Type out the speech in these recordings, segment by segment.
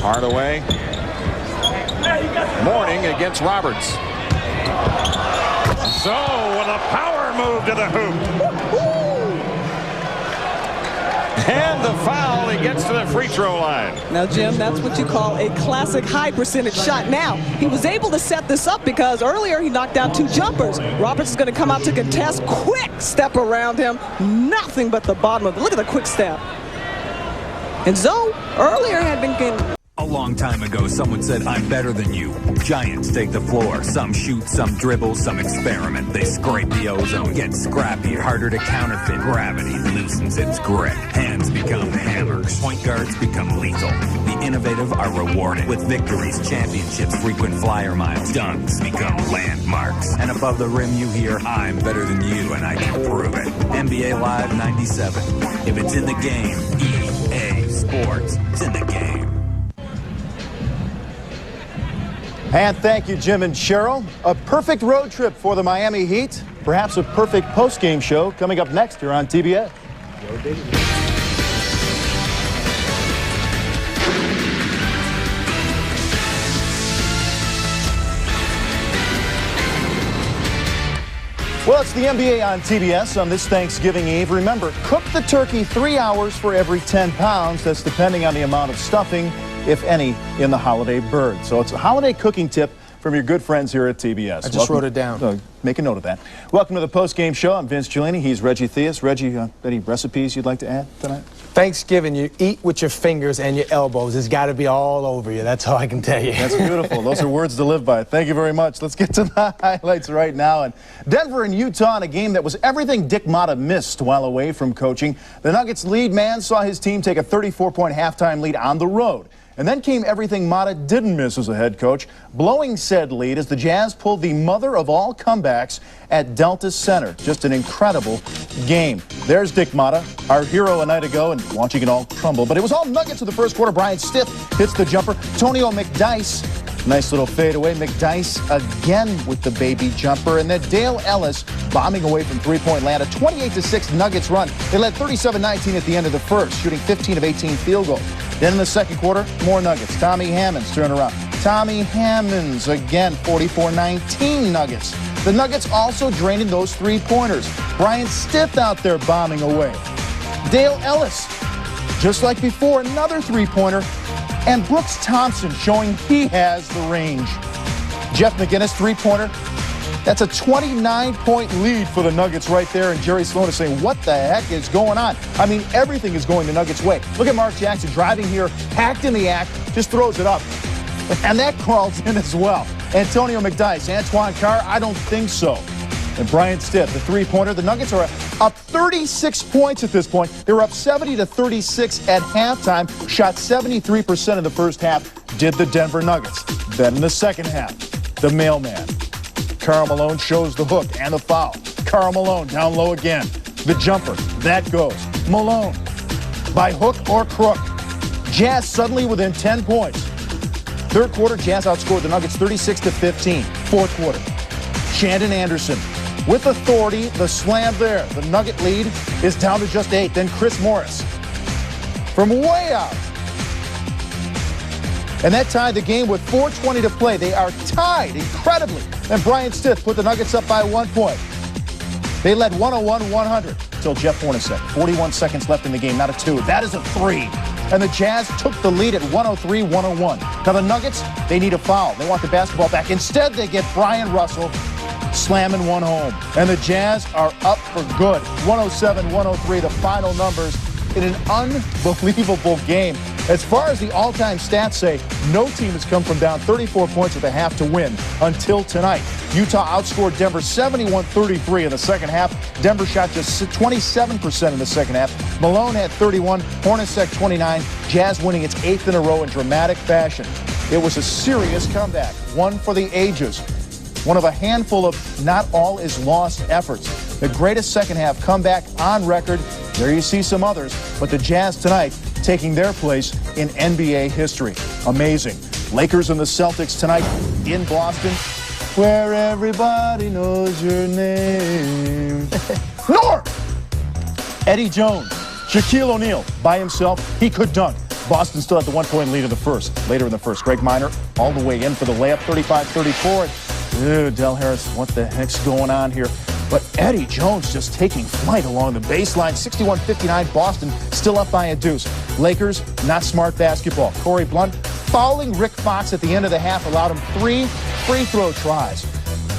Hardaway. Morning against Roberts. So with a power move to the hoop. And the foul, he gets to the free throw line. Now, Jim, that's what you call a classic high percentage shot. Now, he was able to set this up because earlier he knocked down 2 jumpers. Roberts is going to come out to contest. Quick step around him. Nothing but the bottom of it. Look at the quick step. And Zoe earlier had been getting... A long time ago, someone said, I'm better than you. Giants take the floor. Some shoot, some dribble, some experiment. They scrape the ozone, get scrappy, harder to counterfeit. Gravity loosens its grip. Hands become hammers. Point guards become lethal. The innovative are rewarded with victories, championships, frequent flyer miles. Dunks become landmarks. And above the rim you hear, I'm better than you, and I can prove it. NBA Live 97. If it's in the game, EA Sports, it's in the game. And thank you, Jim and Cheryl. A perfect road trip for the Miami Heat. Perhaps a perfect post-game show coming up next here on TBS. Well, it's the NBA on TBS on this Thanksgiving Eve. Remember, cook the turkey 3 hours for every 10 pounds. That's depending on the amount of stuffing, if any, in the holiday bird. So it's a holiday cooking tip from your good friends here at TBS. I just wrote it down. Make a note of that. Welcome to the post-game show. I'm Vince Giuliani. He's Reggie Theus. Reggie, any recipes you'd like to add tonight? Thanksgiving, you eat with your fingers and your elbows. It's got to be all over you. That's all I can tell you. That's beautiful. Those are words to live by. Thank you very much. Let's get to the highlights right now. And Denver and Utah in a game that was everything Dick Motta missed while away from coaching. The Nuggets lead man saw his team take a 34-point halftime lead on the road. And then came everything Motta didn't miss as a head coach, blowing said lead as the Jazz pulled the mother of all comebacks at Delta Center. Just an incredible game. There's Dick Motta, our hero a night ago, and watching it all crumble. But it was all Nuggets in the first quarter. Brian Stiff hits the jumper. Tonio McDyess, nice little fadeaway. McDyess again with the baby jumper. And then Dale Ellis bombing away from three-point land. A 28-6 Nuggets run. They led 37-19 at the end of the first, shooting 15 of 18 field goals. Then in the second quarter, more Nuggets. Tommy Hammonds turn around. Tommy Hammonds again, 44-19 Nuggets. The Nuggets also draining those three-pointers. Brian Stiff out there bombing away. Dale Ellis, just like before, another three-pointer. And Brooks Thompson showing he has the range. Jeff McGinnis, three-pointer. That's a 29-point lead for the Nuggets right there. And Jerry Sloan is saying, what the heck is going on? I mean, everything is going the Nuggets' way. Look at Mark Jackson driving here, hacked in the act, just throws it up. And that crawls in as well. Antonio McDyess, Antoine Carr, I don't think so. And Brian Stiff, the three-pointer. The Nuggets are up 36 points at this point. They were up 70-36 at halftime. Shot 73% in the first half, did the Denver Nuggets. Then in the second half, the mailman. Karl Malone shows the hook and the foul. Karl Malone down low again. The jumper, that goes. Malone, by hook or crook. Jazz suddenly within 10 points. Third quarter, Jazz outscored the Nuggets 36-15. Fourth quarter, Shandon Anderson with authority, the slam there. The Nugget lead is down to just 8. Then Chris Morris from way out. And that tied the game with 4:20 to play. They are tied, incredibly. And Brian Stiff put the Nuggets up by 1 point. They led 101-100 until Jeff Hornacek. 41 seconds left in the game, not a 2. That is a 3. And the Jazz took the lead at 103-101. Now the Nuggets, they need a foul. They want the basketball back. Instead, they get Brian Russell slamming one home. And the Jazz are up for good. 107-103, the final numbers in an unbelievable game. As far as the all-time stats say, no team has come from down 34 points at the half to win until tonight. Utah outscored Denver 71-33 in the second half. Denver shot just 27% in the second half. Malone had 31, Hornacek 29. Jazz winning its 8th in a row in dramatic fashion. It was a serious comeback, one for the ages. One of a handful of not all is lost efforts. The greatest second half comeback on record. There you see some others, but the Jazz tonight taking their place in NBA history. Amazing. Lakers and the Celtics tonight in Boston, where everybody knows your name. Norm! Eddie Jones, Shaquille O'Neal by himself, he could dunk. Boston still had the 1-point lead in the first. Later in the first, Greg Minor all the way in for the layup, 35-34. Ew, Del Harris, what the heck's going on here? But Eddie Jones just taking flight along the baseline. 61-59, Boston still up by a deuce. Lakers, not smart basketball. Corey Blunt fouling Rick Fox at the end of the half allowed him 3 free throw tries.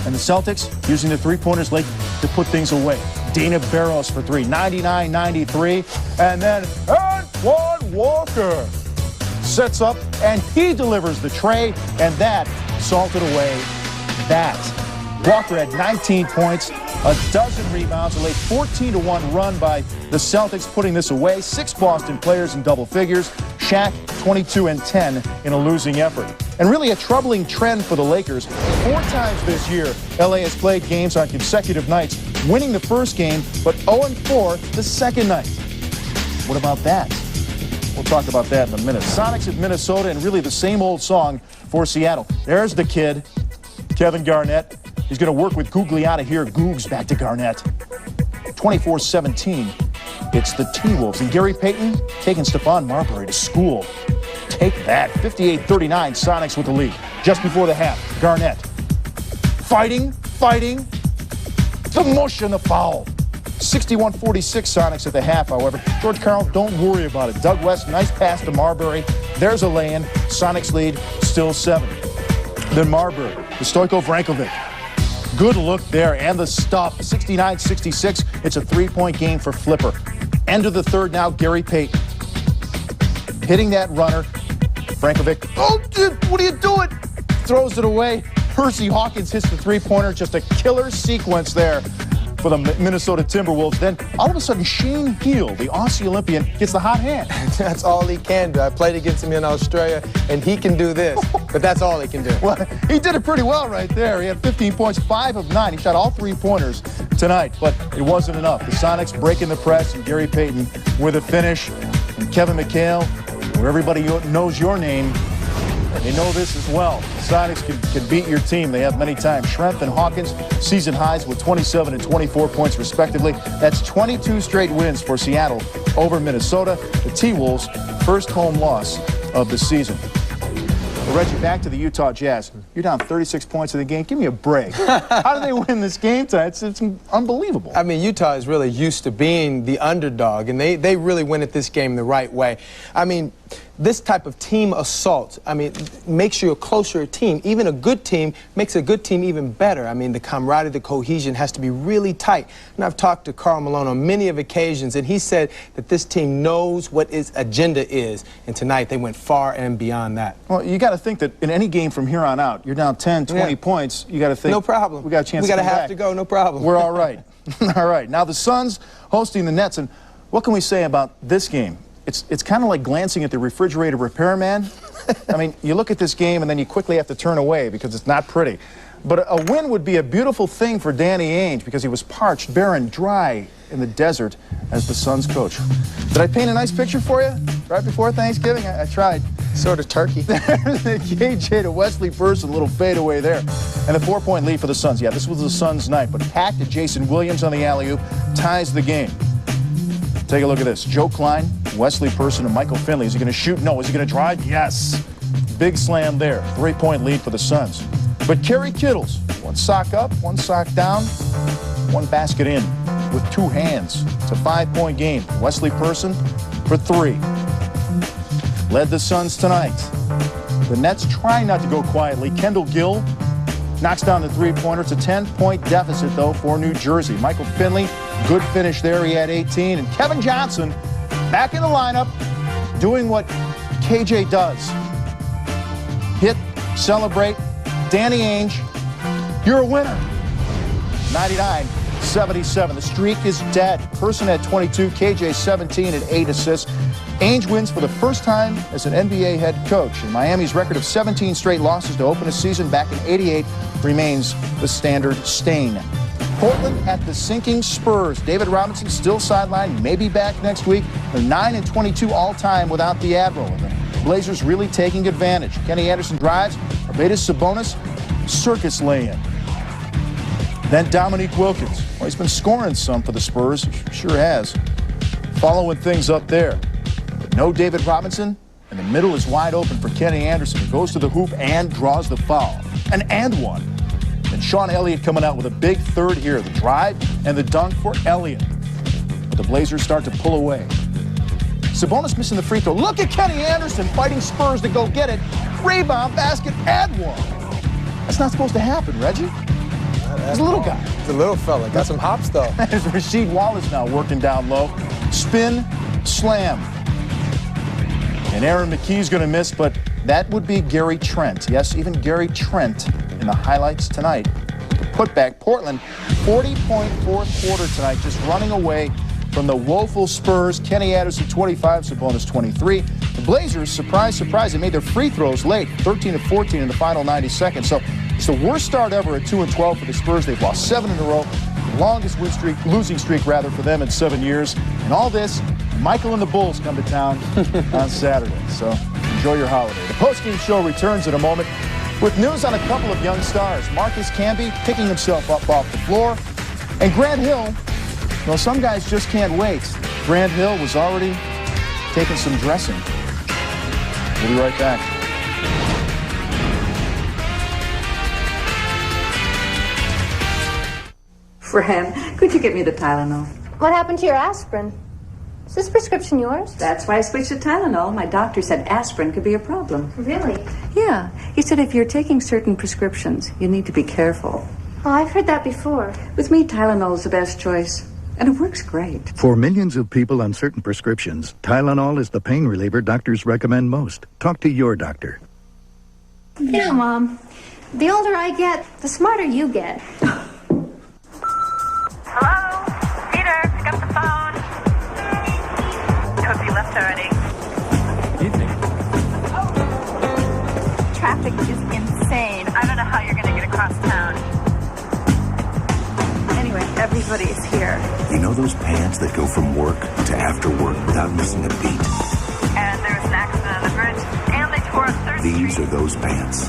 And the Celtics using the three-pointers late to put things away. Dana Barros for 3, 99-93. And then Antoine Walker sets up and he delivers the tray, and that salted away that. Walker had 19 points, a dozen rebounds, a late 14-1 run by the Celtics, putting this away. 6 Boston players in double figures. Shaq, 22 and 10 in a losing effort. And really a troubling trend for the Lakers. 4 times this year, LA has played games on consecutive nights, winning the first game, but 0-4 the second night. What about that? We'll talk about that in a minute. Sonics at Minnesota, and really the same old song for Seattle. There's the kid, Kevin Garnett. He's going to work with Gugliotta here. Googs back to Garnett. 24-17. It's the T-Wolves. And Gary Payton taking Stephon Marbury to school. Take that. 58-39, Sonics with the lead. Just before the half, Garnett. Fighting. The mush and the foul. 61-46 Sonics at the half, however. George Karl, don't worry about it. Doug West, nice pass to Marbury. There's a lay-in. Sonics lead, still 7. Then Marbury to Stojko Vrankovic. Good look there, and the stuff. 69-66. It's a 3-point game for Flipper. End of the third now, Gary Payton. Hitting that runner. Vrankovic, oh, dude, what are you doing? Throws it away. Percy Hawkins hits the three-pointer. Just a killer sequence there for the Minnesota Timberwolves. Then, all of a sudden, Shane Heal, the Aussie Olympian, gets the hot hand. That's all he can do. I played against him in Australia, and he can do this. But that's all he can do. Well, he did it pretty well right there. He had 15 points, 5 of 9. He shot all 3-pointers tonight, but it wasn't enough. The Sonics breaking the press, and Gary Payton with a finish. And Kevin McHale, where everybody knows your name, they know this as well. The Sonics can beat your team. They have many times. Schrempf and Hawkins, season highs with 27 and 24 points respectively. That's 22 straight wins for Seattle over Minnesota. The T-Wolves' first home loss of the season. Well, Reggie, back to the Utah Jazz. You're down 36 points in the game. Give me a break. How do they win this game tonight? It's unbelievable. I mean, Utah is really used to being the underdog, and they really win at this game the right way. I mean, this type of team assault, I mean, makes you a closer team. Even a good team makes a good team even better. I mean, the camaraderie, the cohesion has to be really tight. And I've talked to Karl Malone on many of occasions, and he said that this team knows what its agenda is. And tonight, they went far and beyond that. Well, you got to think that in any game from here on out, you're down 10, 20 points, you got to think, no problem. We got a chance we got to to have to go, no problem. We're all right. All right. Now, the Suns hosting the Nets, and what can we say about this game? It's kind of like glancing at the refrigerator repairman. I mean, you look at this game and then you quickly have to turn away because it's not pretty. But a win would be a beautiful thing for Danny Ainge because he was parched, barren, dry in the desert as the Suns coach. Did I paint a nice picture for you right before Thanksgiving? I tried. Sort of turkey. There's the KJ to Wesley Person, a little fadeaway there. And the 4-point lead for the Suns. Yeah, this was the Suns' night, but Hack to Jason Williams on the alley-oop ties the game. Take a look at this. Joe Klein, Wesley Person, and Michael Finley. Is he going to shoot? No. Is he going to drive? Yes. Big slam there. 3-point lead for the Suns. But Kerry Kittles, 1 sock up, 1 sock down, 1 basket in with 2 hands. It's a 5-point game. Wesley Person for 3. Led the Suns tonight. The Nets trying not to go quietly. Kendall Gill knocks down the 3-pointer. It's a 10-point deficit, though, for New Jersey. Michael Finley, good finish there. He had 18. And Kevin Johnson back in the lineup doing what KJ does. Hit, celebrate. Danny Ainge, you're a winner. 99-77. The streak is dead. Person had 22, KJ 17 and 8 assists. Ainge wins for the first time as an NBA head coach. And Miami's record of 17 straight losses to open a season back in '88 remains the standard stain. Portland at the sinking Spurs. David Robinson still sidelined, may be back next week. They're 9-22 all-time without the Admiral. The Blazers really taking advantage. Kenny Anderson drives. Arvydas Sabonis, circus lay-in. Then Dominique Wilkins. Well, he's been scoring some for the Spurs. Sure has. Following things up there. But no David Robinson, And the middle is wide open for Kenny Anderson, who goes to the hoop and draws the foul. An and one. And Sean Elliott coming out with a big third here. The drive and the dunk for Elliott. But the Blazers start to pull away. Sabonis missing the free throw. Look at Kenny Anderson fighting Spurs to go get it. Rebound, basket, and one. That's not supposed to happen, Reggie. He's a little guy. He's a little fella. Got some hops, though. There's Rasheed Wallace now working down low. Spin, slam. And Aaron McKee's going to miss, but that would be Gary Trent. Yes, even Gary Trent in the highlights tonight. The putback, Portland, 40-point fourth quarter tonight, just running away from the woeful Spurs. Kenny Anderson, 25, Sabonis, 23. The Blazers, surprise, surprise, they made their free throws late, 13 of 14 in the final 90 seconds. So it's the worst start ever at 2-12 for the Spurs. They've lost 7 in a row. Longest losing streak for them in 7 years. And all this, Michael and the Bulls come to town on Saturday. So enjoy your holiday. The postgame show returns in a moment with news on a couple of young stars. Marcus Camby picking himself up off the floor. And Grant Hill, well, some guys just can't wait. Grant Hill was already taking some dressing. We'll be right back. Fran, could you get me the Tylenol? What happened to your aspirin? Is this prescription yours? That's why I switched to Tylenol. My doctor said aspirin could be a problem. Really? Yeah. He said if you're taking certain prescriptions, you need to be careful. Oh, I've heard that before. With me, Tylenol is the best choice. And it works great. For millions of people on certain prescriptions, Tylenol is the pain reliever doctors recommend most. Talk to your doctor. You know, Mom, the older I get, the smarter you get. Hello? Peter, pick up the phone. I hope you left already. Evening. Traffic is insane. I don't know how you're going to get across town. Anyway, everybody is here. You know those pants that go from work to after work without missing a beat? And there was an accident on the bridge, and they tore up 3rd Street. These are those pants.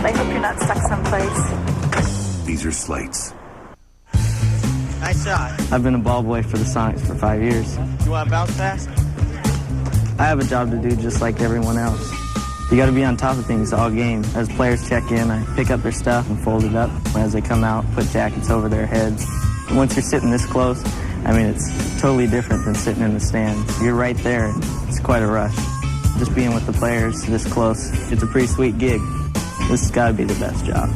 I hope you're not stuck someplace. These are Slates. Nice shot. I've been a ball boy for the Sonics for 5 years. You want to bounce fast? I have a job to do just like everyone else. You got to be on top of things all game. As players check in, I pick up their stuff and fold it up. As they come out, put jackets over their heads. And once you're sitting this close, I mean, it's totally different than sitting in the stands. You're right there. It's quite a rush. Just being with the players this close, it's a pretty sweet gig. This has got to be the best job.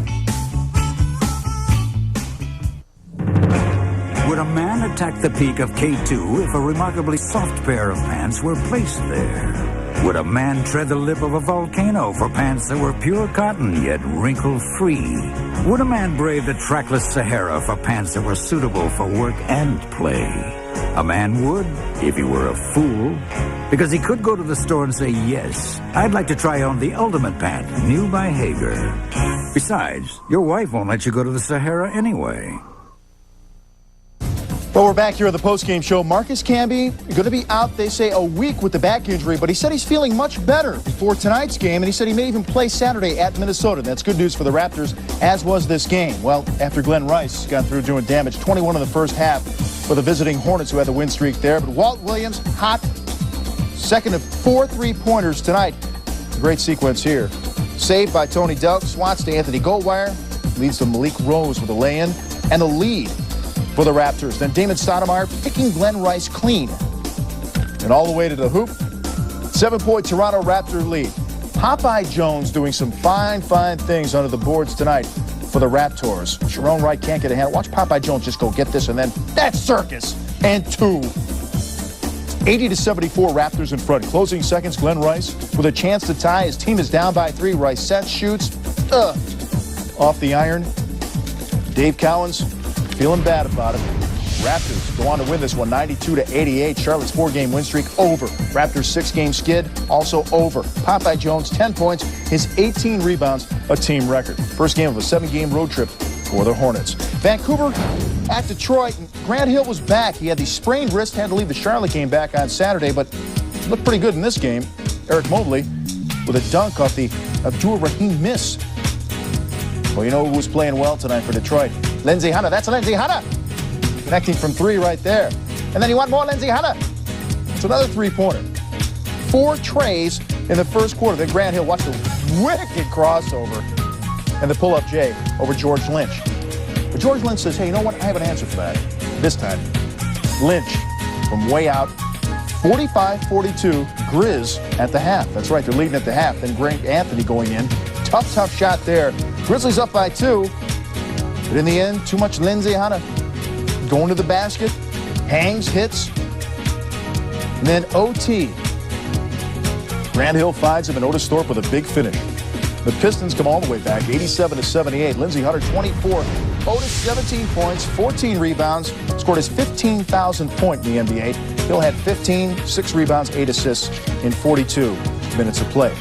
Would a man attack the peak of K2 if a remarkably soft pair of pants were placed there? Would a man tread the lip of a volcano for pants that were pure cotton yet wrinkle-free? Would a man brave the trackless Sahara for pants that were suitable for work and play? A man would, if he were a fool, because he could go to the store and say, yes, I'd like to try on the ultimate pant, new by Hager. Besides, your wife won't let you go to the Sahara anyway. Well, we're back here at the postgame show. Marcus Camby going to be out, they say, a week with the back injury, but he said he's feeling much better before tonight's game, and he said he may even play Saturday at Minnesota. That's good news for the Raptors, as was this game. Well, after Glenn Rice got through doing damage, 21 in the first half for the visiting Hornets, who had the win streak there. But Walt Williams, hot, second of 4 3-pointers tonight. A great sequence here. Saved by Tony Delk, swats to Anthony Goldwire, leads to Malik Rose with a lay-in, and the lead for the Raptors. Then Damon Stoudemire picking Glenn Rice clean. And all the way to the hoop. 7-point Toronto Raptor lead. Popeye Jones doing some fine things under the boards tonight for the Raptors. Sharon Wright can't get a hand. Watch Popeye Jones just go get this, and then that's circus. And 2. 80-74 Raptors in front. Closing seconds, Glenn Rice with a chance to tie. His team is down by 3. Rice sets, shoots. Off the iron. Dave Cowens feeling bad about it. Raptors go on to win this one 92-88. Charlotte's 4-game win streak over. Raptors 6-game skid also over. Popeye Jones 10 points, his 18 rebounds, a team record. First game of a 7-game road trip for the Hornets. Vancouver at Detroit. Grant Hill was back. He had the sprained wrist, had to leave the Charlotte game back on Saturday, but looked pretty good in this game. Eric Mobley with a dunk off the Abdur-Rahim miss. Well, you know who was playing well tonight for Detroit? Lindsey Hunter. That's Lindsey Hunter. Connecting from 3 right there. And then you want more Lindsey Hunter. It's another 3-pointer. 4 trays in the first quarter. Then Grant Hill, watch the wicked crossover and the pull-up J over George Lynch. But George Lynch says, hey, you know what? I have an answer for that. This time, Lynch from way out, 45-42, Grizz at the half. That's right, they're leading at the half. Then Grant Anthony going in. Tough shot there. Grizzlies up by 2. But in the end, too much Lindsey Hunter going to the basket, hangs, hits, and then OT. Grant Hill finds him, and Otis Thorpe with a big finish. The Pistons come all the way back, 87-78. Lindsey Hunter, 24. Otis, 17 points, 14 rebounds, scored his 15,000th point in the NBA. Hill had 15, 6 rebounds, 8 assists in 42 minutes of play.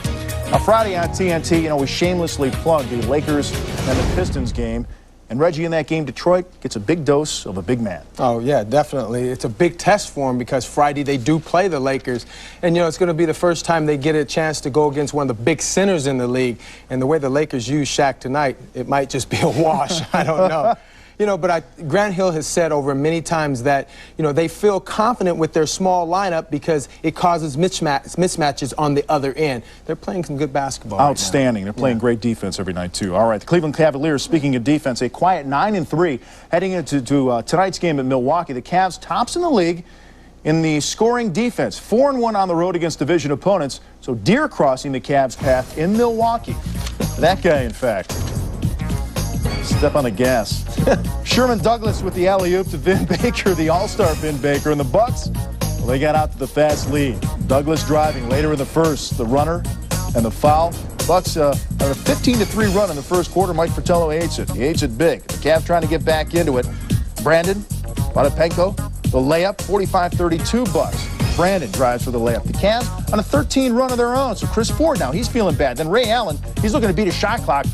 Now, Friday on TNT, we shamelessly plugged the Lakers and the Pistons game. And Reggie, in that game, Detroit gets a big dose of a big man. Oh, yeah, definitely. It's a big test for him because Friday they do play the Lakers. And, it's going to be the first time they get a chance to go against one of the big centers in the league. And the way the Lakers use Shaq tonight, it might just be a wash. I don't know. But Grant Hill has said over many times that, they feel confident with their small lineup because it causes mismatches on the other end. They're playing some good basketball. Outstanding. They're playing great defense every night, too. All right, the Cleveland Cavaliers, speaking of defense, a quiet 9-3 heading into tonight's game at Milwaukee. The Cavs tops in the league in the scoring defense, 4-1 on the road against division opponents. So deer crossing the Cavs' path in Milwaukee. That guy, in fact. Step on the gas. Sherman Douglas with the alley-oop to Vin Baker, the all-star Vin Baker. And the Bucks, well, they got out to the fast lead. Douglas driving later in the first, the runner and the foul. Bucks have a 15-3 run in the first quarter. Mike Fratello hates it. He hates it big. The Cavs trying to get back into it. Brandon Vadapenko, the layup, 45-32 Bucks. Brandon drives for the layup. The Cavs on a 13 run of their own. So Chris Ford now, he's feeling bad. Then Ray Allen, he's looking to beat a shot clock.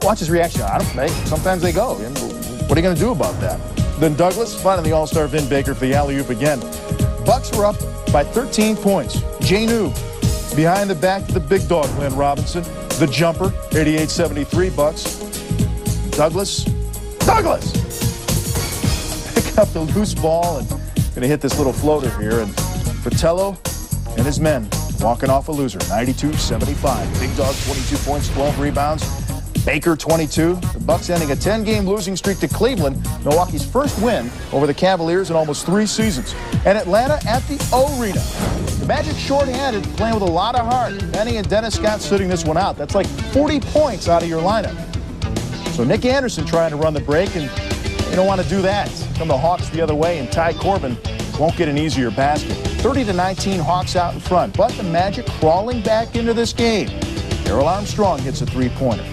Watch his reaction. I don't know. Sometimes they go. What are you going to do about that? Then Douglas finding the all-star Vin Baker for the alley-oop again. Bucks were up by 13 points. Janu behind the back to the big dog, Glenn Robinson. The jumper, 88-73 Bucks. Douglas. Pick up the loose ball and going to hit this little floater here. And Fratello and his men walking off a loser, 92-75. Big dog, 22 points, 12 rebounds. Baker, 22. The Bucks ending a 10-game losing streak to Cleveland, Milwaukee's first win over the Cavaliers in almost 3 seasons. And Atlanta at the O-Arena. The Magic shorthanded, playing with a lot of heart. Benny and Dennis Scott sitting this one out. That's like 40 points out of your lineup. So Nick Anderson trying to run the break, and you don't want to do that. Come the Hawks the other way, and Ty Corbin won't get an easier basket. 30-19 Hawks out in front, but the Magic crawling back into this game. Darrell Armstrong hits a three-pointer.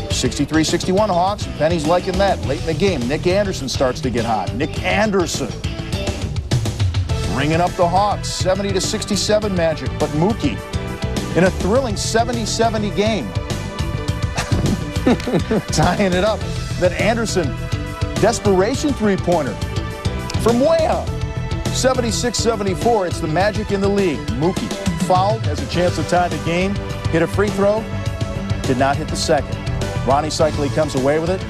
63-61 Hawks. Penny's liking that. Late in the game, Nick Anderson starts to get hot. Nick Anderson ringing up the Hawks. 70-67 Magic. But Mookie in a thrilling 70-70 game. Tying it up. Then Anderson, desperation three-pointer from way out. 76-74. It's the Magic in the league. Mookie fouled, has a chance to tie the game. Hit a free throw. Did not hit the second. Ronnie Cycli comes away with it.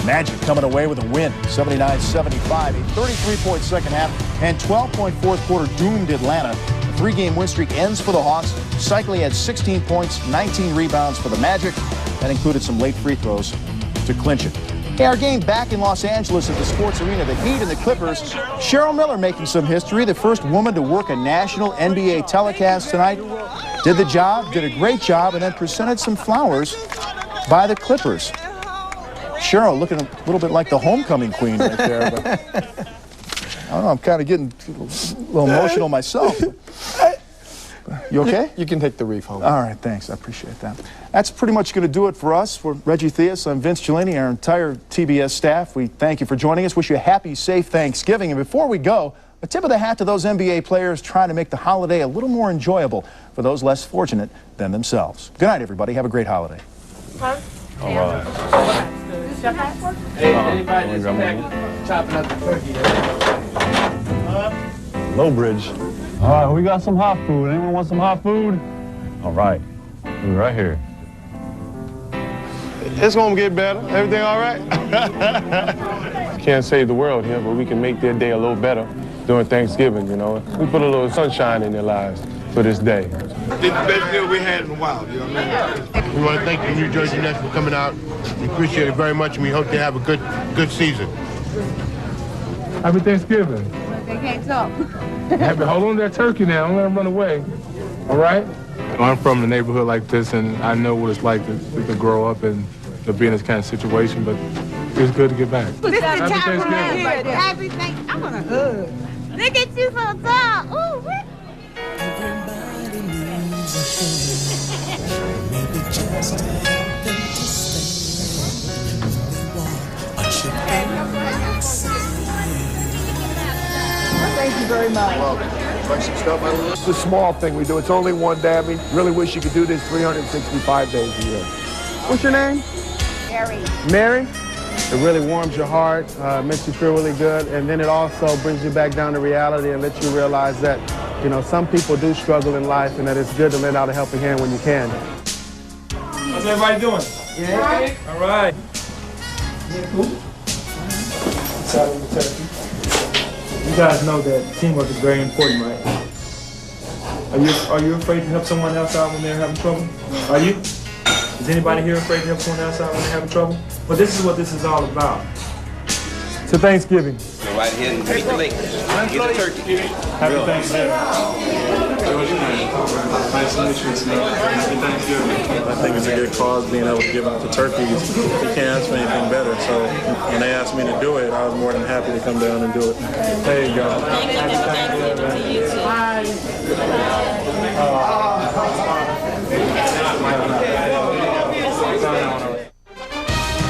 Magic coming away with a win, 79-75. A 33-point second half and 12-point fourth quarter doomed Atlanta. The 3-game win streak ends for the Hawks. Cycli had 16 points, 19 rebounds for the Magic. That included some late free throws to clinch it. Hey, our game back in Los Angeles at the Sports Arena, the Heat and the Clippers. Cheryl Miller making some history, the first woman to work a national NBA telecast tonight. Did the job, did a great job, and then presented some flowers by the Clippers. Cheryl looking a little bit like the homecoming queen right there. But I don't know, I'm kind of getting a little emotional myself. You okay? You can take the reef home. All right, thanks. I appreciate that. That's pretty much going to do it for us. For Reggie Theus, I'm Vince Cellini, our entire TBS staff. We thank you for joining us. Wish you a happy, safe Thanksgiving. And before we go, a tip of the hat to those NBA players trying to make the holiday a little more enjoyable for those less fortunate than themselves. Good night, everybody. Have a great holiday. All right. Hey, anybody that's chopping up the turkey? Low Bridge. All right, we got some hot food. Anyone want some hot food? All right, we're right here. It's gonna get better. Everything all right? Can't save the world here, but we can make their day a little better during Thanksgiving, you know. We put a little sunshine in their lives. to this day. It's the best deal we had in a while, you know what I mean? We want to thank the New Jersey Nets for coming out. We appreciate it very much, and we hope they have a good season. Happy Thanksgiving. They can't talk. Hold on to that turkey now. Don't let him run away. All right? I'm from a neighborhood like this, and I know what it's like to grow up and to be in this kind of situation, but it's good to get back. This is Happy the time Thanksgiving. around here. Happy Thanksgiving. I want a hug. Look at you so tall. Ooh, what? Thank you very much. It's a small thing we do. It's only one day. I mean, really wish you could do this 365 days a year. What's your name? Mary. Mary? It really warms your heart, makes you feel really good, and then it also brings you back down to reality and lets you realize that, you know, some people do struggle in life and that it's good to lend out a helping hand when you can. How's everybody doing? Yeah. All right. You guys know that teamwork is very important, right? Are you afraid to help someone else out when they're having trouble? Are you? Is anybody here afraid to help someone else out when they're having trouble? Well, this is what this is all about. So Thanksgiving. Go right ahead and take the lake. Get the turkey. Happy Thanksgiving. Nice to meet you, Smith. Happy Thanksgiving. I think it's a good cause being able to give out the turkeys. You can't ask for anything better. So when they asked me to do it, I was more than happy to come down and do it. There you go. Happy Thanksgiving.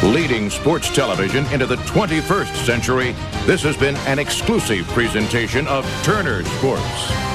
Leading sports television into the 21st century, this has been an exclusive presentation of Turner Sports.